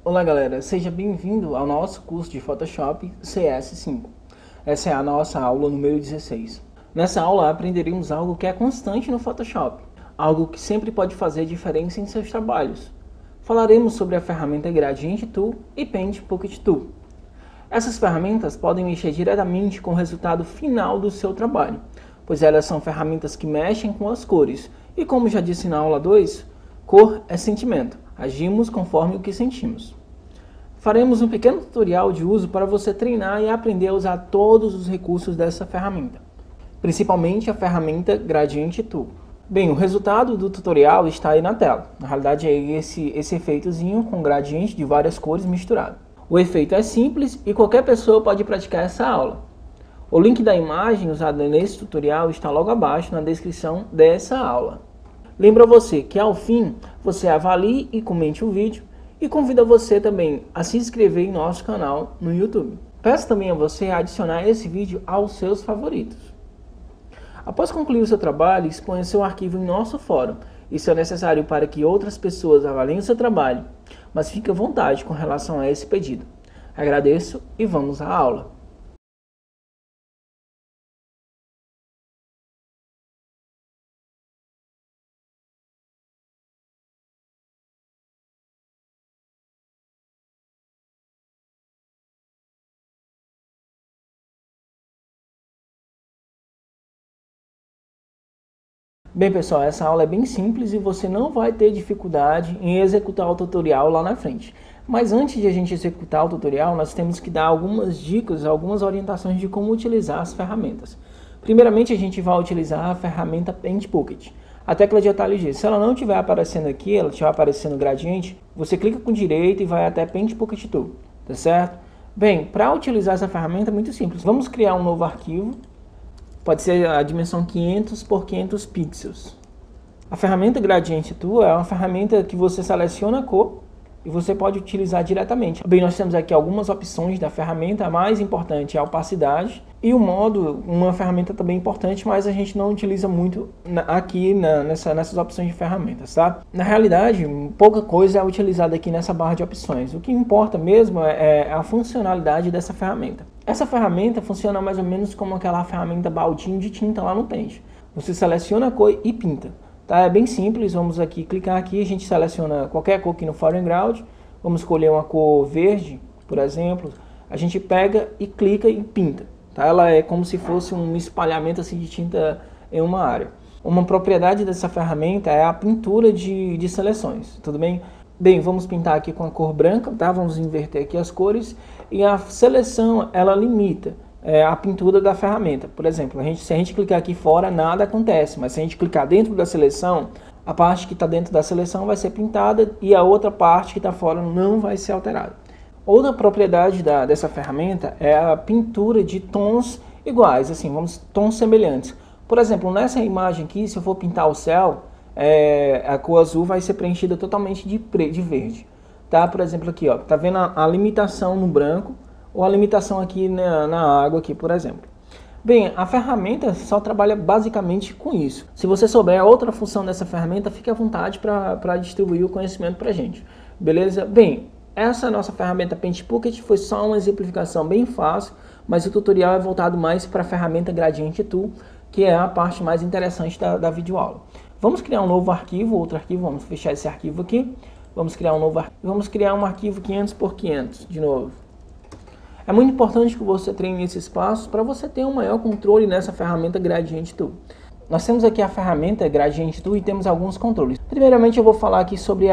Olá galera, seja bem-vindo ao nosso curso de Photoshop CS5. Essa é a nossa aula número 16. Nessa aula aprenderemos algo que é constante no Photoshop, algo que sempre pode fazer diferença em seus trabalhos. Falaremos sobre a ferramenta Gradient Tool e Paint Pocket Tool. Essas ferramentas podem mexer diretamente com o resultado final do seu trabalho, pois elas são ferramentas que mexem com as cores, e como já disse na aula 2, cor é sentimento, agimos conforme o que sentimos. Faremos um pequeno tutorial de uso para você treinar e aprender a usar todos os recursos dessa ferramenta, principalmente a ferramenta Gradient Tool. Bem, o resultado do tutorial está aí na tela. Na realidade é esse efeitozinho com gradiente de várias cores misturado. O efeito é simples e qualquer pessoa pode praticar essa aula. O link da imagem usada nesse tutorial está logo abaixo na descrição dessa aula. Lembra você que ao fim você avalie e comente o vídeo e convido você também a se inscrever em nosso canal no YouTube. Peço também a você adicionar esse vídeo aos seus favoritos. Após concluir o seu trabalho, exponha seu arquivo em nosso fórum. Isso é necessário para que outras pessoas avaliem o seu trabalho, mas fique à vontade com relação a esse pedido. Agradeço e vamos à aula. Bem pessoal, essa aula é bem simples e você não vai ter dificuldade em executar o tutorial lá na frente. Mas antes de a gente executar o tutorial, nós temos que dar algumas dicas, algumas orientações de como utilizar as ferramentas. Primeiramente a gente vai utilizar a ferramenta Paint Pocket. A tecla de atalho G, se ela não estiver aparecendo aqui, ela estiver aparecendo gradiente, você clica com direito e vai até Paint Pocket Tool, tá certo? Bem, para utilizar essa ferramenta é muito simples. Vamos criar um novo arquivo. Pode ser a dimensão 500 por 500 pixels. A ferramenta Gradient Tool é uma ferramenta que você seleciona a cor e você pode utilizar diretamente. Bem, nós temos aqui algumas opções da ferramenta. A mais importante é a opacidade e o modo, uma ferramenta também importante, mas a gente não utiliza muito aqui nessas opções de ferramentas, tá? Na realidade, pouca coisa é utilizada aqui nessa barra de opções. O que importa mesmo é a funcionalidade dessa ferramenta. Essa ferramenta funciona mais ou menos como aquela ferramenta baldinho de tinta lá no Paint. Você seleciona a cor e pinta. Tá? É bem simples, vamos aqui clicar aqui, a gente seleciona qualquer cor aqui no foreground, vamos escolher uma cor verde, por exemplo, a gente pega e clica e pinta. Tá? Ela é como se fosse um espalhamento assim, de tinta em uma área. Uma propriedade dessa ferramenta é a pintura de seleções, tudo bem? Bem, vamos pintar aqui com a cor branca, tá? Vamos inverter aqui as cores e a seleção ela limita a pintura da ferramenta. Por exemplo, se a gente clicar aqui fora, nada acontece, mas se a gente clicar dentro da seleção, a parte que está dentro da seleção vai ser pintada e a outra parte que está fora não vai ser alterada. Outra propriedade dessa ferramenta é a pintura de tons iguais, assim, tons semelhantes. Por exemplo, nessa imagem aqui, se eu for pintar o céu, a cor azul vai ser preenchida totalmente de verde. Tá? Por exemplo, aqui, ó, tá vendo a limitação no branco ou a limitação aqui na água, aqui, por exemplo. Bem, a ferramenta só trabalha basicamente com isso. Se você souber outra função dessa ferramenta, fique à vontade para distribuir o conhecimento para a gente. Beleza? Bem, essa nossa ferramenta Paint Pocket foi só uma exemplificação bem fácil, mas o tutorial é voltado mais para a ferramenta Gradient Tool, que é a parte mais interessante da videoaula. Vamos criar um novo arquivo, outro arquivo, vamos fechar esse arquivo aqui. Vamos criar um novo arquivo, vamos criar um arquivo 500 por 500 de novo. É muito importante que você treine esses passos para você ter um maior controle nessa ferramenta Gradient Tool. Nós temos aqui a ferramenta Gradient Tool e temos alguns controles. Primeiramente eu vou falar aqui sobre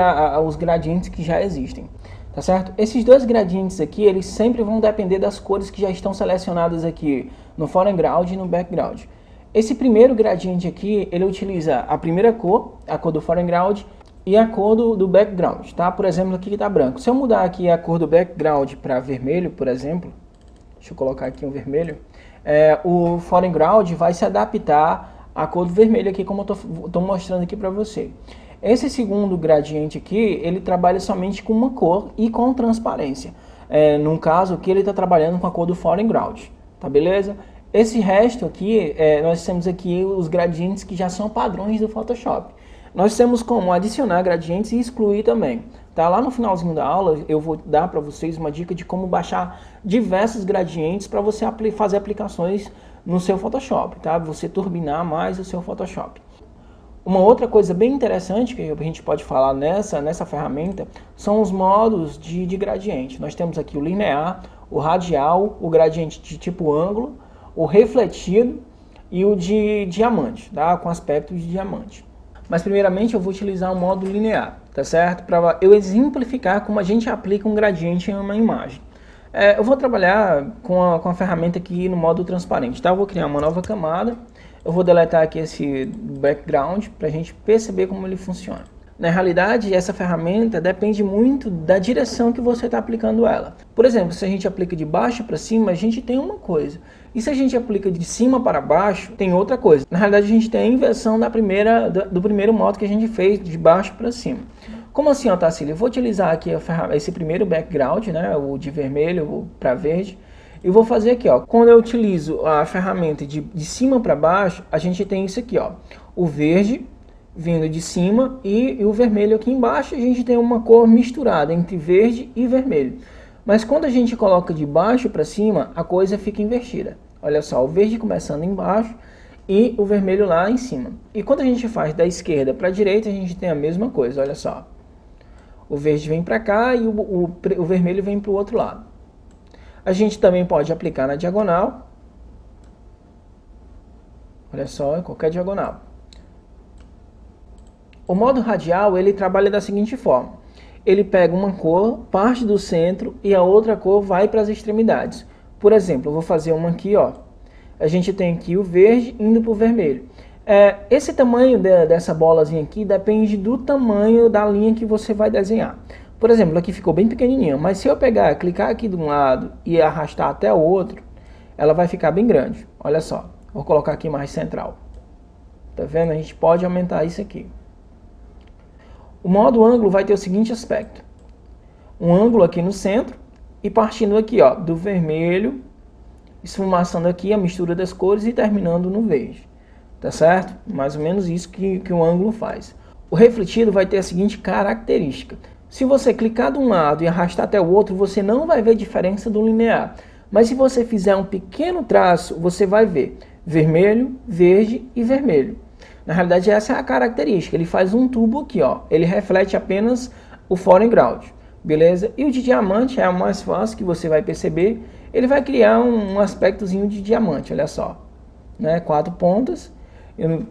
os gradientes que já existem, tá certo? Esses dois gradientes aqui, eles sempre vão depender das cores que já estão selecionadas aqui no foreground e no background. Esse primeiro gradiente aqui, ele utiliza a primeira cor, a cor do foreground, e a cor do background, tá? Por exemplo, aqui está branco. Se eu mudar aqui a cor do background para vermelho, por exemplo, deixa eu colocar aqui um vermelho, o foreground vai se adaptar à cor do vermelho aqui, como eu estou mostrando aqui para você. Esse segundo gradiente aqui, ele trabalha somente com uma cor e com transparência. No caso aqui, ele está trabalhando com a cor do foreground, tá beleza? Esse resto aqui, nós temos aqui os gradientes que já são padrões do Photoshop. Nós temos como adicionar gradientes e excluir também. Tá? Lá no finalzinho da aula eu vou dar para vocês uma dica de como baixar diversos gradientes para você fazer aplicações no seu Photoshop, tá? Você turbinar mais o seu Photoshop. Uma outra coisa bem interessante que a gente pode falar nessa ferramenta são os modos de gradiente. Nós temos aqui o linear, o radial, o gradiente de tipo ângulo, o refletido e o de diamante, tá? Com aspecto de diamante. Mas primeiramente eu vou utilizar o modo linear, tá certo? Para eu exemplificar como a gente aplica um gradiente em uma imagem. Eu vou trabalhar com a ferramenta aqui no modo transparente, tá? Eu vou criar uma nova camada, eu vou deletar aqui esse background para a gente perceber como ele funciona. Na realidade, essa ferramenta depende muito da direção que você está aplicando ela. Por exemplo, se a gente aplica de baixo para cima, a gente tem uma coisa. E se a gente aplica de cima para baixo, tem outra coisa. Na realidade, a gente tem a inversão do primeiro modo que a gente fez, de baixo para cima. Como assim, Otacílio? Eu vou utilizar aqui esse primeiro background, né, o de vermelho para verde, e vou fazer aqui, ó. Quando eu utilizo a ferramenta de cima para baixo, a gente tem isso aqui, ó. O verde vindo de cima e o vermelho aqui embaixo. A gente tem uma cor misturada entre verde e vermelho. Mas quando a gente coloca de baixo para cima, a coisa fica invertida. Olha só, o verde começando embaixo e o vermelho lá em cima. E quando a gente faz da esquerda para a direita, a gente tem a mesma coisa, olha só. O verde vem para cá e o vermelho vem para o outro lado. A gente também pode aplicar na diagonal. Olha só, em qualquer diagonal. O modo radial, ele trabalha da seguinte forma. Ele pega uma cor, parte do centro, e a outra cor vai para as extremidades. Por exemplo, eu vou fazer uma aqui, ó. A gente tem aqui o verde indo para o vermelho. Esse tamanho dessa bolazinha aqui depende do tamanho da linha que você vai desenhar. Por exemplo, aqui ficou bem pequenininha, mas se eu clicar aqui de um lado e arrastar até o outro, ela vai ficar bem grande. Olha só, vou colocar aqui mais central. Tá vendo? A gente pode aumentar isso aqui. O modo ângulo vai ter o seguinte aspecto. Um ângulo aqui no centro e partindo aqui, ó, do vermelho, esfumaçando aqui a mistura das cores e terminando no verde. Tá certo? Mais ou menos isso que o ângulo faz. O refletido vai ter a seguinte característica. Se você clicar de um lado e arrastar até o outro, você não vai ver diferença do linear. Mas se você fizer um pequeno traço, você vai ver vermelho, verde e vermelho. Na realidade, essa é a característica. Ele faz um tubo aqui, ó. Ele reflete apenas o foreground, beleza? E o de diamante é o mais fácil que você vai perceber. Ele vai criar um aspectozinho de diamante, olha só. Né? 4 pontas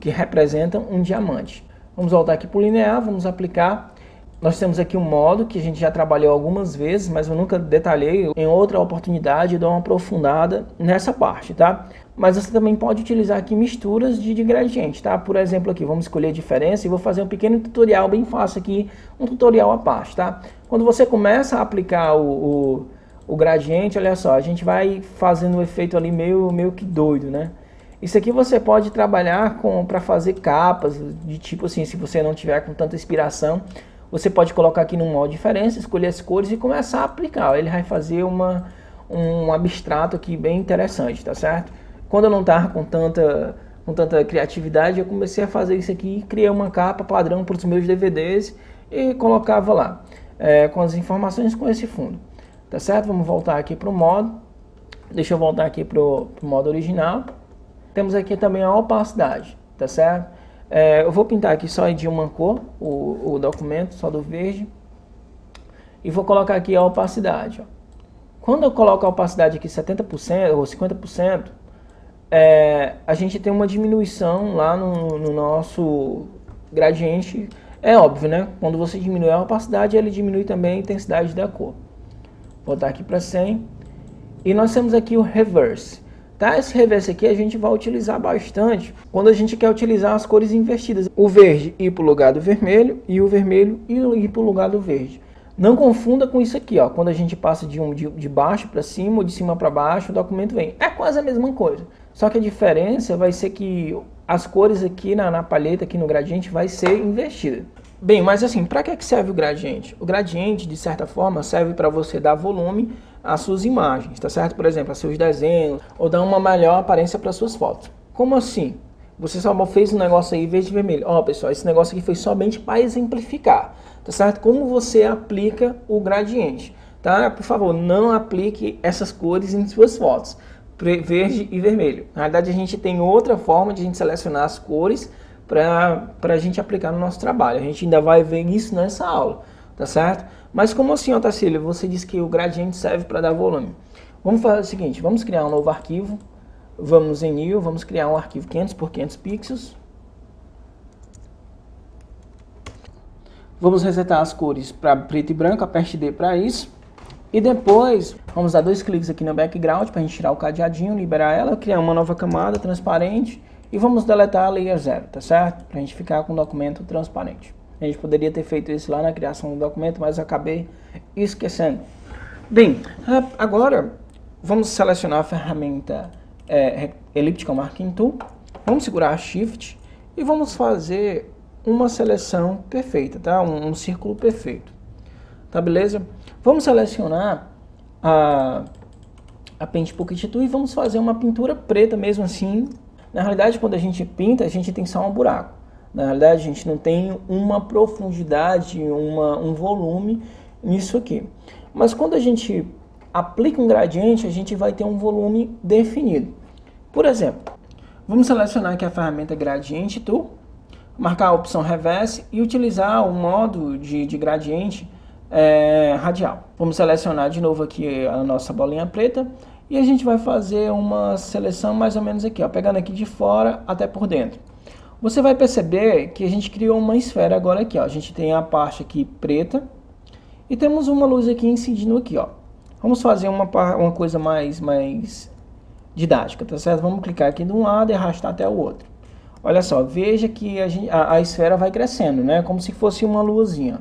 que representam um diamante. Vamos voltar aqui para o linear, vamos aplicar. Nós temos aqui um modo que a gente já trabalhou algumas vezes, mas eu nunca detalhei. Em outra oportunidade eu dou uma aprofundada nessa parte, tá? Mas você também pode utilizar aqui misturas de gradiente, tá? Por exemplo aqui, vamos escolher a diferença e vou fazer um pequeno tutorial bem fácil aqui, um tutorial à parte, tá? Quando você começa a aplicar o gradiente, olha só, a gente vai fazendo um efeito ali meio que doido, né? Isso aqui você pode trabalhar para fazer capas, de tipo assim, se você não tiver com tanta inspiração, você pode colocar aqui no modo diferença, escolher as cores e começar a aplicar. Ele vai fazer um abstrato aqui bem interessante, tá certo? Quando eu não estava com tanta criatividade, eu comecei a fazer isso aqui, criei uma capa padrão para os meus DVDs e colocava lá, com as informações com esse fundo, tá certo? Vamos voltar aqui para o modo, deixa eu voltar aqui para o modo original. Temos aqui também a opacidade, tá certo? Eu vou pintar aqui só de uma cor, o documento, só do verde. E vou colocar aqui a opacidade. Ó. Quando eu coloco a opacidade aqui 70% ou 50%, a gente tem uma diminuição lá no nosso gradiente. É óbvio, né? Quando você diminui a opacidade, ele diminui também a intensidade da cor. Vou botar aqui para 100. E nós temos aqui o reverse. Tá? Esse reverse aqui a gente vai utilizar bastante quando a gente quer utilizar as cores invertidas. O verde ir para o lugar do vermelho e o vermelho ir para o lugar do verde. Não confunda com isso aqui, ó. Quando a gente passa de baixo para cima ou de cima para baixo, o documento vem. É quase a mesma coisa. Só que a diferença vai ser que as cores aqui na palheta, aqui no gradiente, vai ser invertida. Bem, mas assim, para que serve o gradiente? O gradiente, de certa forma, serve para você dar volume às suas imagens, tá certo? Por exemplo, a seus desenhos, ou dar uma melhor aparência para suas fotos. Como assim? Você só fez um negócio aí verde e vermelho. Ó, pessoal, esse negócio aqui foi somente para exemplificar, tá certo? Como você aplica o gradiente, tá? Por favor, não aplique essas cores em suas fotos, verde e vermelho. Na verdade, a gente tem outra forma de a gente selecionar as cores para a gente aplicar no nosso trabalho. A gente ainda vai ver isso nessa aula, tá certo? Mas como assim, Otacílio, você disse que o gradiente serve para dar volume? Vamos fazer o seguinte, vamos criar um novo arquivo, vamos em New, vamos criar um arquivo 500 por 500 pixels. Vamos resetar as cores para preto e branco, aperte D para isso. E depois, vamos dar 2 cliques aqui no background para a gente tirar o cadeadinho, liberar ela, criar uma nova camada transparente e vamos deletar a layer 0, tá certo? Para a gente ficar com o documento transparente. A gente poderia ter feito isso lá na criação do documento, mas eu acabei esquecendo. Bem, agora vamos selecionar a ferramenta Elliptical Marking Tool, vamos segurar Shift e vamos fazer uma seleção perfeita, tá? Um círculo perfeito, tá beleza? Vamos selecionar a Paint Pocket Tool e vamos fazer uma pintura preta mesmo assim. Na realidade, quando a gente pinta, a gente tem só um buraco. Na realidade, a gente não tem uma profundidade, um volume nisso aqui. Mas quando a gente aplica um gradiente, a gente vai ter um volume definido. Por exemplo, vamos selecionar aqui a ferramenta Gradient Tool, marcar a opção Reverse e utilizar o modo de gradiente radial. Vamos selecionar de novo aqui a nossa bolinha preta e a gente vai fazer uma seleção mais ou menos aqui, ó, pegando aqui de fora até por dentro. Você vai perceber que a gente criou uma esfera agora aqui, ó. A gente tem a parte aqui preta e temos uma luz aqui incidindo aqui, ó. Vamos fazer uma coisa mais didática, tá certo? Vamos clicar aqui de um lado e arrastar até o outro. Olha só, veja que a esfera vai crescendo, né? Como se fosse uma luzinha.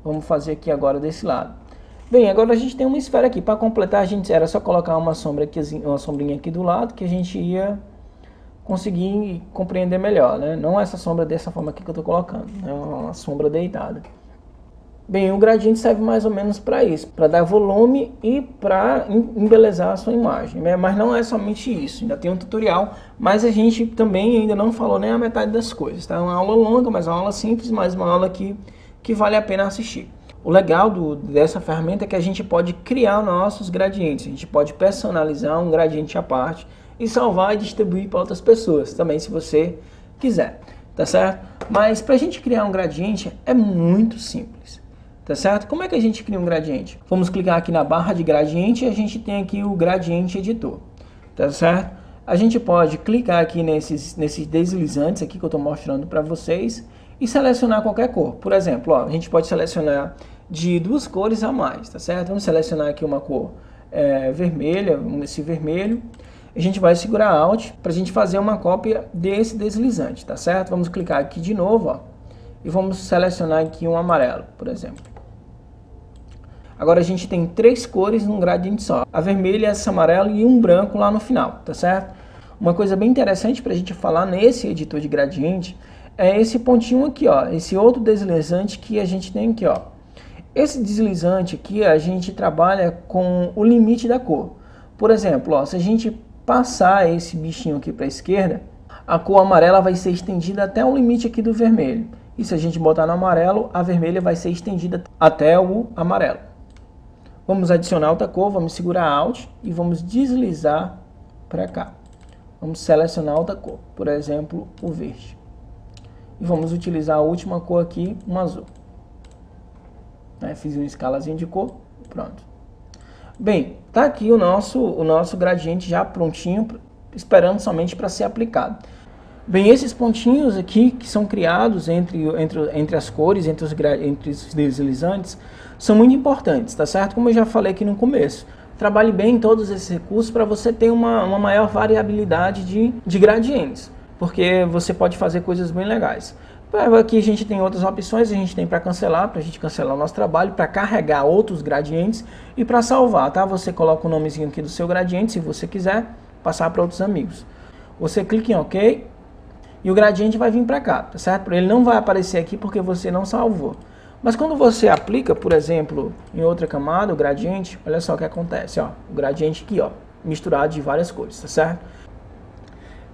Vamos fazer aqui agora desse lado. Bem, agora a gente tem uma esfera aqui. Para completar, a gente era só colocar uma sombrinha aqui do lado que a gente ia conseguir compreender melhor, né? Não essa sombra dessa forma aqui que eu estou colocando, é uma sombra deitada. Bem, o gradiente serve mais ou menos para isso, para dar volume e para embelezar a sua imagem, né? Mas não é somente isso, ainda tem um tutorial, mas a gente também ainda não falou nem a metade das coisas, tá? É uma aula longa, mas uma aula simples, mas uma aula que vale a pena assistir. O legal dessa ferramenta é que a gente pode criar nossos gradientes, a gente pode personalizar um gradiente à parte e salvar e distribuir para outras pessoas também, se você quiser, tá certo? Mas para a gente criar um gradiente é muito simples. Tá certo? Como é que a gente cria um gradiente? Vamos clicar aqui na barra de gradiente e a gente tem aqui o gradiente editor. Tá certo? A gente pode clicar aqui nesses deslizantes aqui que eu estou mostrando para vocês e selecionar qualquer cor. Por exemplo, ó, a gente pode selecionar de 2 cores a mais, tá certo? Vamos selecionar aqui uma cor vermelha, esse vermelho. A gente vai segurar Alt para a gente fazer uma cópia desse deslizante, tá certo? Vamos clicar aqui de novo, ó, e vamos selecionar aqui um amarelo, por exemplo. Agora a gente tem 3 cores num gradiente só, a vermelha, essa amarela e um branco lá no final, tá certo? Uma coisa bem interessante para a gente falar nesse editor de gradiente é esse pontinho aqui, ó, esse outro deslizante que a gente tem aqui, ó. Esse deslizante aqui a gente trabalha com o limite da cor. Por exemplo, ó, se a gente passar esse bichinho aqui para a esquerda, a cor amarela vai ser estendida até o limite aqui do vermelho. E se a gente botar no amarelo, a vermelha vai ser estendida até o amarelo. Vamos adicionar outra cor, vamos segurar Alt e vamos deslizar para cá. Vamos selecionar outra cor, por exemplo, o verde. E vamos utilizar a última cor aqui, um azul. Fiz uma escalazinha de cor, pronto. Bem, tá aqui o nosso gradiente já prontinho, esperando somente para ser aplicado. Bem, esses pontinhos aqui que são criados entre as cores, entre os deslizantes, são muito importantes, tá certo? Como eu já falei aqui no começo. Trabalhe bem em todos esses recursos para você ter uma maior variabilidade de gradientes, porque você pode fazer coisas bem legais. Aqui a gente tem outras opções, a gente tem para cancelar, para a gente cancelar o nosso trabalho, para carregar outros gradientes e para salvar, tá? Você coloca o nomezinho aqui do seu gradiente, se você quiser passar para outros amigos. Você clica em OK e o gradiente vai vir para cá, tá certo? Ele não vai aparecer aqui porque você não salvou. Mas quando você aplica, por exemplo, em outra camada, o gradiente, olha só o que acontece, ó. O gradiente aqui, ó, misturado de várias cores, tá certo?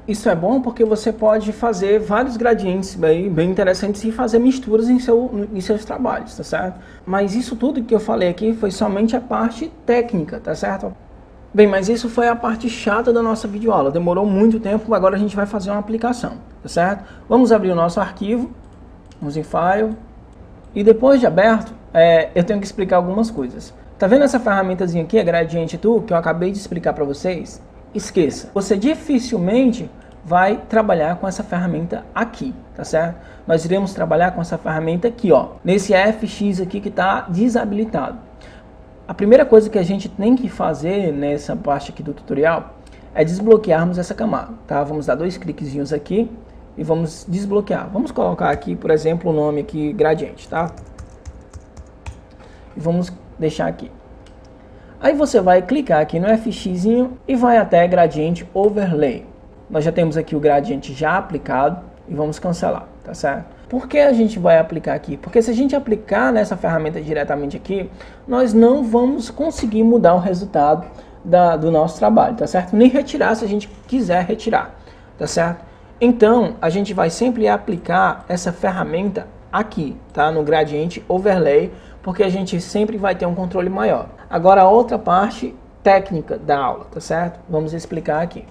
Isso é bom porque você pode fazer vários gradientes bem interessantes e fazer misturas em seus trabalhos, tá certo? Mas isso tudo que eu falei aqui foi somente a parte técnica, tá certo? Bem, mas isso foi a parte chata da nossa videoaula. Demorou muito tempo, agora a gente vai fazer uma aplicação, tá certo? Vamos abrir o nosso arquivo, vamos em File, e depois de aberto, eu tenho que explicar algumas coisas. Tá vendo essa ferramentazinha aqui, a Gradient Tool, que eu acabei de explicar para vocês? Esqueça, você dificilmente vai trabalhar com essa ferramenta aqui, tá certo? Nós iremos trabalhar com essa ferramenta aqui, ó, nesse FX aqui que está desabilitado. A primeira coisa que a gente tem que fazer nessa parte aqui do tutorial é desbloquearmos essa camada, tá? Vamos dar 2 cliquezinhos aqui e vamos desbloquear. Vamos colocar aqui, por exemplo, o nome aqui Gradient, tá? E vamos deixar aqui. Aí você vai clicar aqui no FX e vai até Gradient Overlay. Nós já temos aqui o gradiente já aplicado e vamos cancelar, tá certo? Por que a gente vai aplicar aqui? Porque se a gente aplicar nessa ferramenta diretamente aqui, nós não vamos conseguir mudar o resultado do nosso trabalho, tá certo? Nem retirar se a gente quiser retirar, tá certo? Então, a gente vai sempre aplicar essa ferramenta aqui, tá? No Gradient Overlay, porque a gente sempre vai ter um controle maior. Agora, a outra parte técnica da aula, tá certo? Vamos explicar aqui.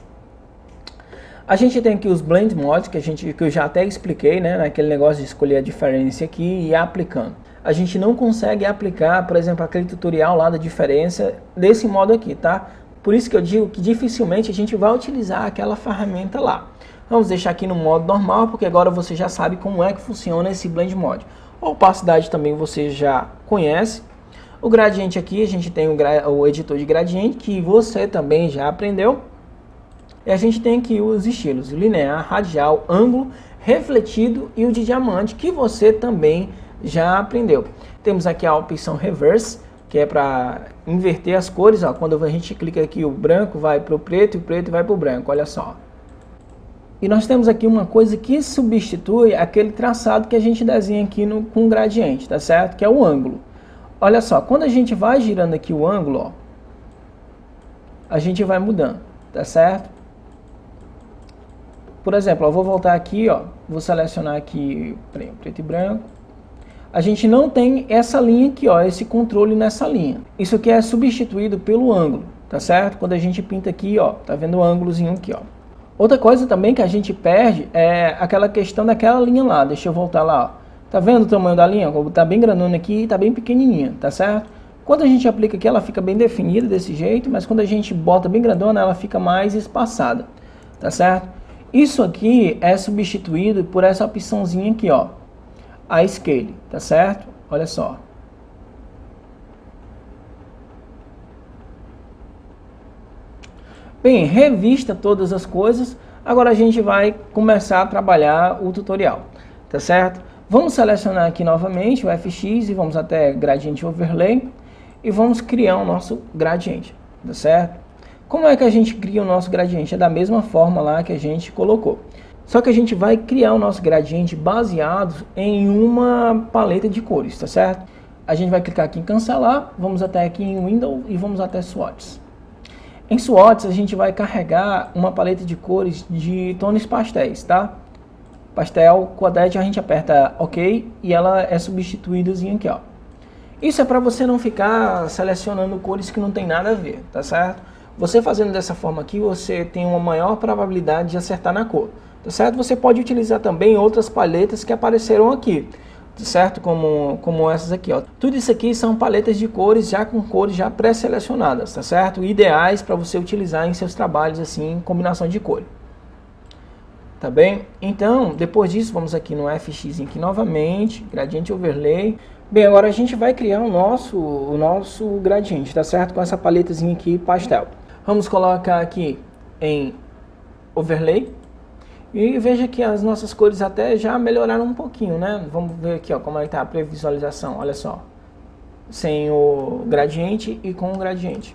A gente tem aqui os Blend Mods, que eu já até expliquei, né? Naquele negócio de escolher a diferença aqui e ir aplicando. A gente não consegue aplicar, por exemplo, aquele tutorial lá da diferença desse modo aqui, tá? Por isso que eu digo que dificilmente a gente vai utilizar aquela ferramenta lá. Vamos deixar aqui no modo normal, porque agora você já sabe como é que funciona esse Blend Mod. A opacidade também você já conhece. O gradiente aqui, a gente tem o editor de gradiente, que você também já aprendeu. E a gente tem aqui os estilos linear, radial, ângulo, refletido e o de diamante, que você também já aprendeu. Temos aqui a opção Reverse, que é para inverter as cores. Ó. Quando a gente clica aqui, o branco vai para o preto e o preto vai para o branco, olha só. E nós temos aqui uma coisa que substitui aquele traçado que a gente desenha aqui com gradiente, tá certo? Que é o ângulo. Olha só, quando a gente vai girando aqui o ângulo, ó, a gente vai mudando, tá certo? Por exemplo, eu vou voltar aqui, ó, vou selecionar aqui preto e branco. A gente não tem essa linha aqui, ó, esse controle nessa linha. Isso aqui é substituído pelo ângulo, tá certo? Quando a gente pinta aqui, ó, tá vendo o ângulozinho aqui, ó. Outra coisa também que a gente perde é aquela questão daquela linha lá. Deixa eu voltar lá, ó. Tá vendo o tamanho da linha? Tá bem grandona aqui e tá bem pequenininha, tá certo? Quando a gente aplica aqui, ela fica bem definida desse jeito, mas quando a gente bota bem grandona, ela fica mais espaçada, tá certo? Isso aqui é substituído por essa opçãozinha aqui, ó, a Scale, tá certo? Olha só. Bem, revista todas as coisas, agora a gente vai começar a trabalhar o tutorial, tá certo? Vamos selecionar aqui novamente o FX e vamos até Gradient Overlay e vamos criar o nosso gradiente, tá certo? Como é que a gente cria o nosso gradiente? É da mesma forma lá que a gente colocou. Só que a gente vai criar o nosso gradiente baseado em uma paleta de cores, tá certo? A gente vai clicar aqui em cancelar, vamos até aqui em Window e vamos até Swatches. Em Swatches a gente vai carregar uma paleta de cores de tons pastéis, tá? Pastel, quadrante, a gente aperta OK e ela é substituída aqui, ó. Isso é para você não ficar selecionando cores que não tem nada a ver, tá certo? Você fazendo dessa forma aqui, você tem uma maior probabilidade de acertar na cor, tá certo? Você pode utilizar também outras paletas que apareceram aqui, tá certo? Como essas aqui, ó. Tudo isso aqui são paletas de cores já com cores já pré-selecionadas, tá certo? Ideais para você utilizar em seus trabalhos assim, em combinação de cor. Tá bem? Então, depois disso, vamos aqui no FX aqui novamente, Gradient Overlay. Bem, agora a gente vai criar o nosso gradiente, tá certo? Com essa paletazinha aqui, pastel. Vamos colocar aqui em Overlay. E veja que as nossas cores até já melhoraram um pouquinho, né? Vamos ver aqui, ó, como é que tá a previsualização, olha só. Sem o gradiente e com o gradiente.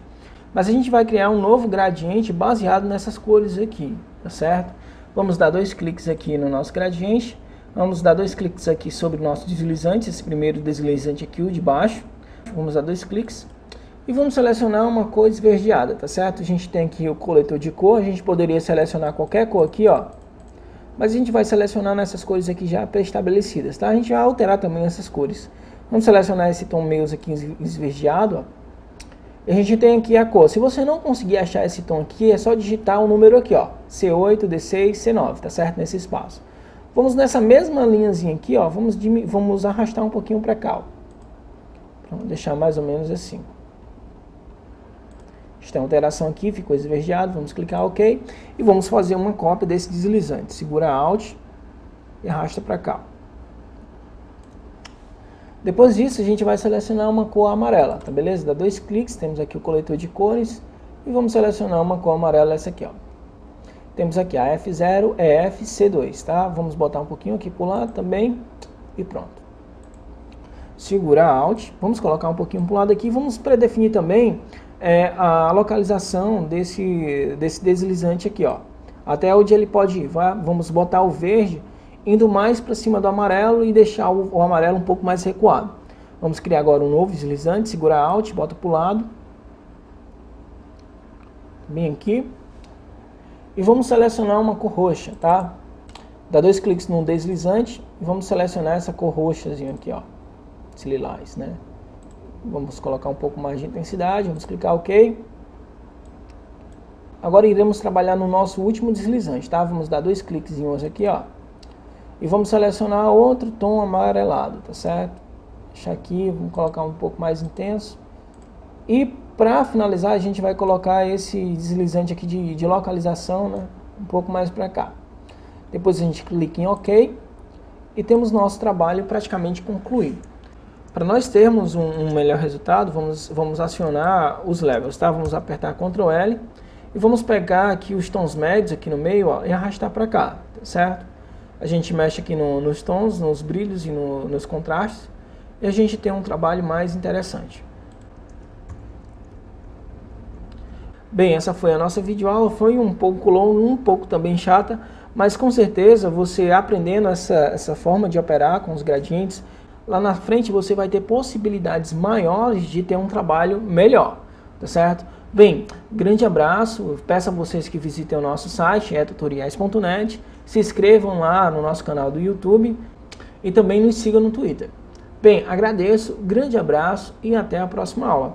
Mas a gente vai criar um novo gradiente baseado nessas cores aqui, tá certo? Vamos dar 2 cliques aqui no nosso gradiente. Vamos dar 2 cliques aqui sobre o nosso deslizante, esse primeiro deslizante aqui, o de baixo. Vamos dar 2 cliques. E vamos selecionar uma cor esverdeada, tá certo? A gente tem aqui o coletor de cor, a gente poderia selecionar qualquer cor aqui, ó. Mas a gente vai selecionar nessas cores aqui já pré-estabelecidas, tá? A gente vai alterar também essas cores. Vamos selecionar esse tom meio aqui esverdeado, ó. E a gente tem aqui a cor. Se você não conseguir achar esse tom aqui, é só digitar o número aqui, ó. C8, D6, C9, tá certo? Nesse espaço. Vamos nessa mesma linhazinha aqui, ó. Vamos arrastar um pouquinho para cá, ó. Vamos deixar mais ou menos assim. Tem alteração aqui, ficou esverdeado, vamos clicar OK e vamos fazer uma cópia desse deslizante. Segura Alt e arrasta para cá. Depois disso a gente vai selecionar uma cor amarela, tá beleza? Dá 2 cliques, temos aqui o coletor de cores e vamos selecionar uma cor amarela, essa aqui, ó. Temos aqui a F0, EF, C2, tá? Vamos botar um pouquinho aqui pro lado também e pronto. Segura Alt, vamos colocar um pouquinho pro lado aqui, vamos predefinir também a localização desse deslizante aqui, ó, até onde ele pode ir. Vamos botar o verde indo mais para cima do amarelo e deixar o amarelo um pouco mais recuado. Vamos criar agora um novo deslizante, segura Alt, bota para o lado, bem aqui, e vamos selecionar uma cor roxa, tá? Dá 2 cliques no deslizante e vamos selecionar essa cor roxazinha aqui, ó, esse lilás, né? Vamos colocar um pouco mais de intensidade, vamos clicar OK. Agora iremos trabalhar no nosso último deslizante, tá? Vamos dar 2 cliques aqui, ó. E vamos selecionar outro tom amarelado, tá certo? Deixar aqui, vamos colocar um pouco mais intenso. E para finalizar a gente vai colocar esse deslizante aqui de localização, né? Um pouco mais para cá. Depois a gente clica em OK e temos nosso trabalho praticamente concluído. Para nós termos um melhor resultado, vamos acionar os levels, tá? Vamos apertar Ctrl L e vamos pegar aqui os tons médios aqui no meio, ó, e arrastar para cá, tá certo? A gente mexe aqui nos tons, nos brilhos e nos contrastes e a gente tem um trabalho mais interessante. Bem, essa foi a nossa videoaula, foi um pouco longa, um pouco também chata, mas com certeza você aprendendo essa forma de operar com os gradientes, lá na frente você vai ter possibilidades maiores de ter um trabalho melhor, tá certo? Bem, grande abraço, peço a vocês que visitem o nosso site, tutoriais.net, se inscrevam lá no nosso canal do YouTube e também nos sigam no Twitter. Bem, agradeço, grande abraço e até a próxima aula.